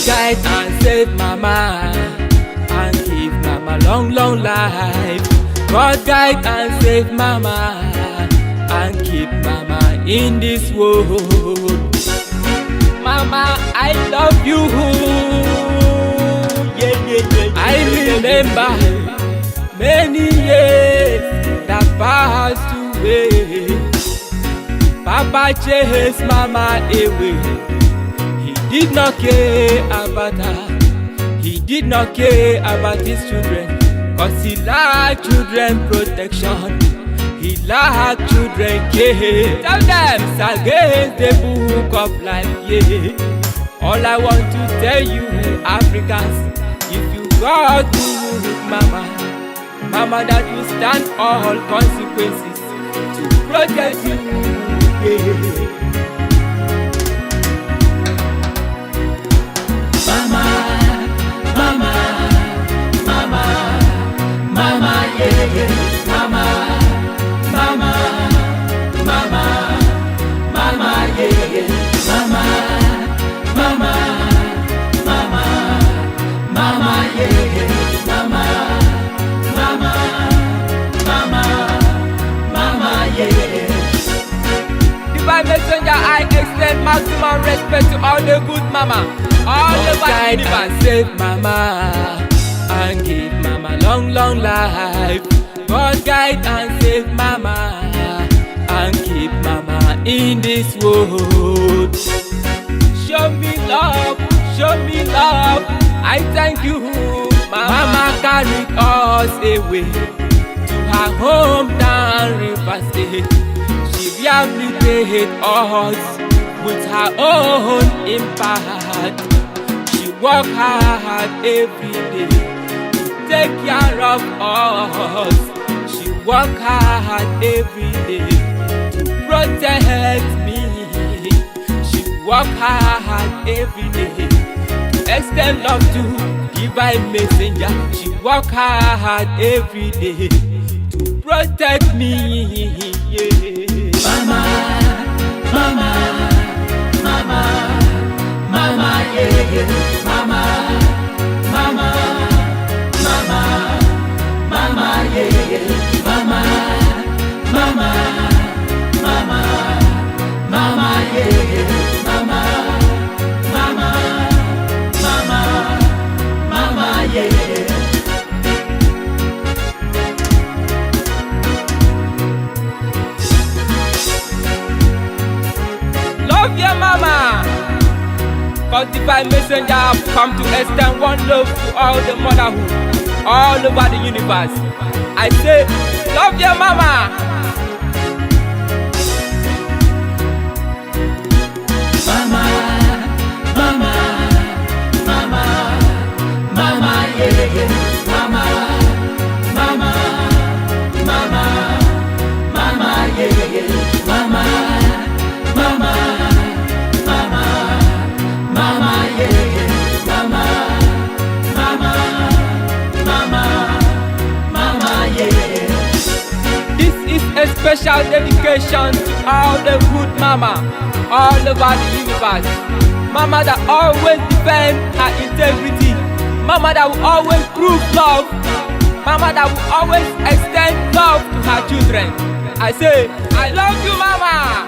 Guide and save mama and give mama long, long life. God guide and save mama and keep mama in this world. Mama, I love you. I remember many years that passed away. Papa chased mama away. He did not care about her. He did not care about his children, cause he lacked children protection. He lacked children care. Tell them it's against the book of life, yeah. All I want to tell you, Africans, if you got good mama, mama that will stand all consequences to protect you, yeah. Divine messenger, I extend maximum respect to all the good mama, all over the universe. Save mama and give mama long, long life. God guide and save mama and keep mama in this world. Show me love, show me love. I thank you, mama. Mama carried us away to her hometown, River State. She rehabilitated us with her own impact. She worked hard every day to take care of us. She worked hard every day to protect me. She worked hard every day to extend love to divine messenger. She worked hard every day to protect me, yeah. Mama, mama, mama, mama, yeah, yeah. Mama, mama, mama, mama, yeah, yeah. Mama, mama, mama, mama, yeah, yeah. Mama, mama, mama, mama, yeah, yeah. Love your mama. Cause divine messenger have come to extend one love to all the motherhood, all over the universe. I say, love your mama. Mama, mama, mama, mama, yeah, yeah. Mama, mama, mama, mama, yeah, yeah. Mama, mama, mama, mama, yeah, yeah. Mama, mama, mama, mama, yeah, yeah. This is a special dedication to all the good mama, all over the universe. Mama that always defend her integrity. Mama that will always prove love. Mama that will always extend love to her children. I say, I love you, mama.